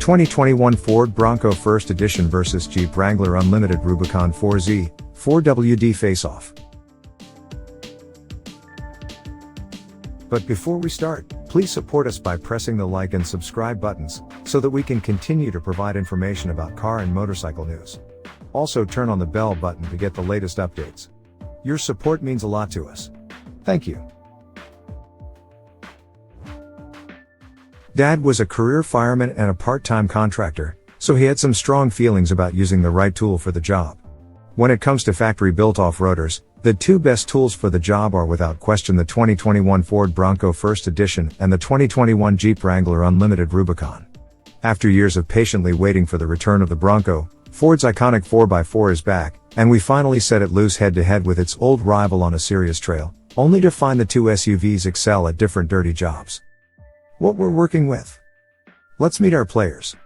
2021 Ford Bronco First Edition vs Jeep Wrangler Unlimited Rubicon 4Z, 4WD face-off. But before we start, please support us by pressing the like and subscribe buttons, so that we can continue to provide information about car and motorcycle news. Also turn on the bell button to get the latest updates. Your support means a lot to us. Thank you. Dad was a career fireman and a part-time contractor, so he had some strong feelings about using the right tool for the job. When it comes to factory-built off-roaders, the two best tools for the job are without question the 2021 Ford Bronco First Edition and the 2021 Jeep Wrangler Unlimited Rubicon. After years of patiently waiting for the return of the Bronco, Ford's iconic 4x4 is back, and we finally set it loose head-to-head with its old rival on a serious trail, only to find the two SUVs excel at different dirty jobs. What we're working with. Let's meet our players.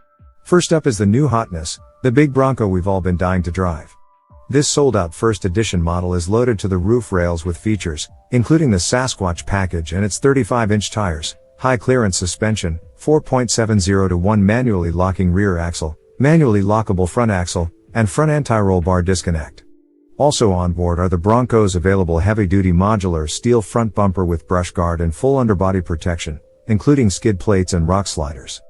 First up is the new hotness, the Big Bronco we've all been dying to drive. This sold-out first edition model is loaded to the roof rails with features, including the Sasquatch Package and its 35-inch tires, high-clearance suspension, 4.70-to-1 manually locking rear axle, manually lockable front axle, and front anti-roll bar disconnect. Also on board are the Bronco's available heavy-duty modular steel front bumper with brush guard and full underbody protection, including skid plates and rock sliders.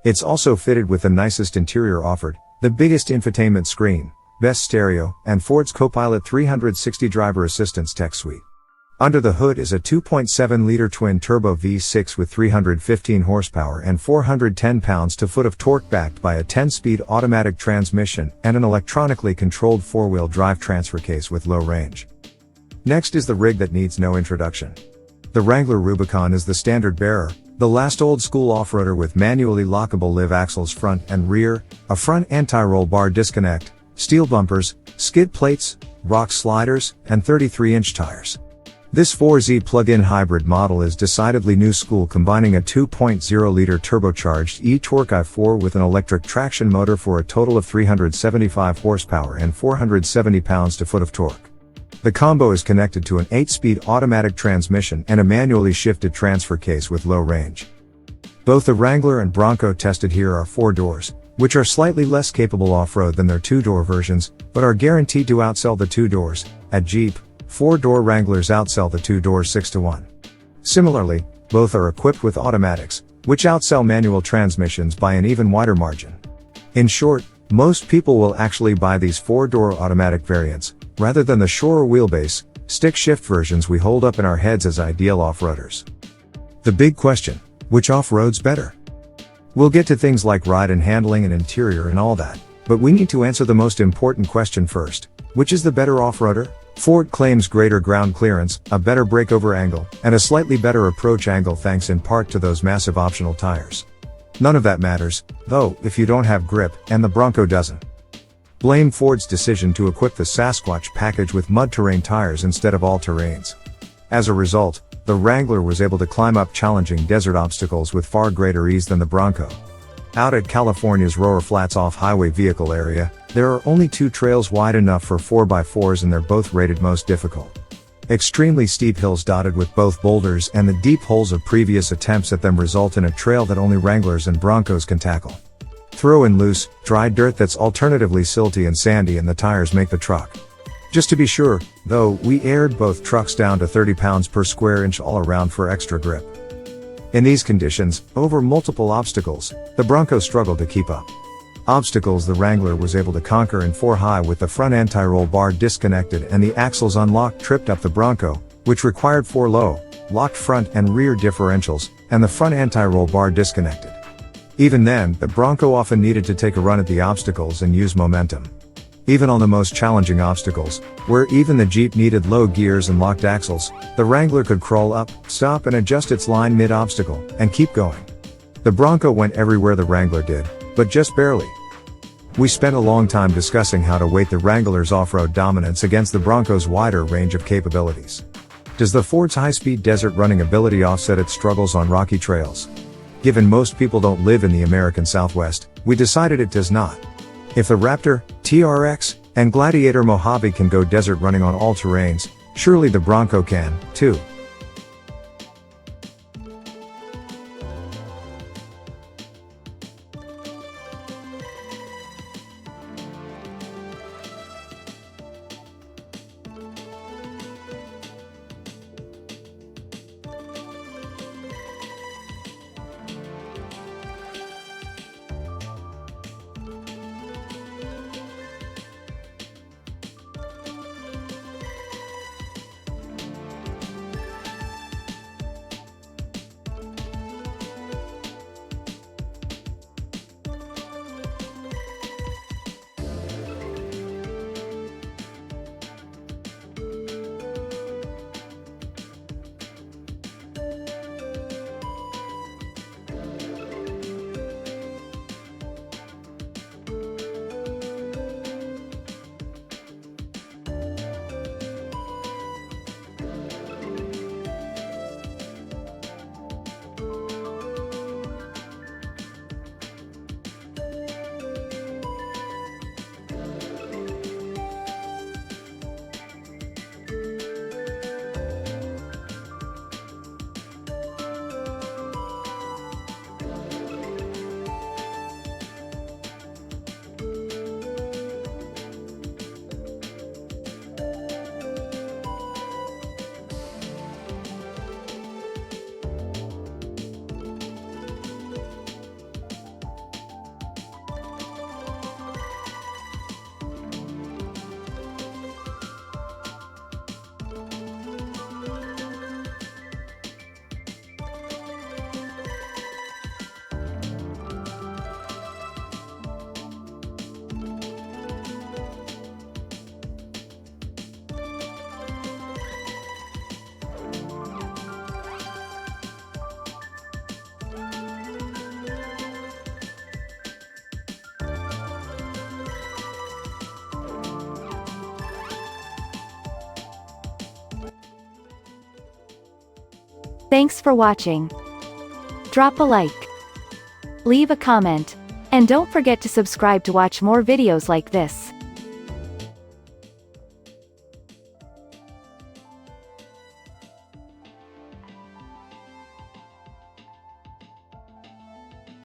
It's also fitted with the nicest interior offered, the biggest infotainment screen, best stereo, and Ford's Copilot 360 driver assistance tech suite. Under the hood is a 2.7-liter twin-turbo V6 with 315 horsepower and 410 pounds-to-foot of torque backed by a 10-speed automatic transmission and an electronically controlled four-wheel drive transfer case with low range. Next is the rig that needs no introduction. The Wrangler Rubicon is the standard bearer, the last old-school off-roader with manually lockable live axles front and rear, a front anti-roll bar disconnect, steel bumpers, skid plates, rock sliders, and 33-inch tires. This 4Z plug-in hybrid model is decidedly new school, combining a 2.0-liter turbocharged e-torque i4 with an electric traction motor for a total of 375 horsepower and 470 pounds-to-foot of torque. The combo is connected to an 8-speed automatic transmission and a manually shifted transfer case with low range. Both the Wrangler and Bronco tested here are 4 doors, which are slightly less capable off-road than their 2-door versions, but are guaranteed to outsell the 2 doors. At Jeep, 4-door Wranglers outsell the 2 doors 6-1. Similarly, both are equipped with automatics, which outsell manual transmissions by an even wider margin. In short, most people will actually buy these 4-door automatic variants, rather than the shorter wheelbase, stick-shift versions we hold up in our heads as ideal off-roaders. The big question: which off-road's better? We'll get to things like ride and handling and interior and all that, but we need to answer the most important question first: which is the better off-roader? Ford claims greater ground clearance, a better breakover angle, and a slightly better approach angle thanks in part to those massive optional tires. None of that matters, though, if you don't have grip, and the Bronco doesn't. Blame Ford's decision to equip the Sasquatch Package with mud-terrain tires instead of all-terrains. As a result, the Wrangler was able to climb up challenging desert obstacles with far greater ease than the Bronco. Out at California's Roar Flats off-highway vehicle area, there are only 2 trails wide enough for 4x4s, and they're both rated most difficult. Extremely steep hills dotted with both boulders and the deep holes of previous attempts at them result in a trail that only Wranglers and Broncos can tackle. Throw in loose, dry dirt that's alternatively silty and sandy, and the tires make the truck. Just to be sure, though, we aired both trucks down to 30 pounds per square inch all around for extra grip. In these conditions, over multiple obstacles, the Bronco struggled to keep up. Obstacles the Wrangler was able to conquer in 4 high with the front anti-roll bar disconnected and the axles unlocked tripped up the Bronco, which required 4 low, locked front and rear differentials, and the front anti-roll bar disconnected. Even then, the Bronco often needed to take a run at the obstacles and use momentum. Even on the most challenging obstacles, where even the Jeep needed low gears and locked axles, the Wrangler could crawl up, stop and adjust its line mid-obstacle, and keep going. The Bronco went everywhere the Wrangler did, but just barely. We spent a long time discussing how to weight the Wrangler's off-road dominance against the Bronco's wider range of capabilities. Does the Ford's high-speed desert running ability offset its struggles on rocky trails? Given most people don't live in the American Southwest, we decided it does not. If the Raptor, TRX, and Gladiator Mojave can go desert running on all terrains, surely the Bronco can, too. Thanks for watching. Drop a like. Leave a comment. And don't forget to subscribe to watch more videos like this.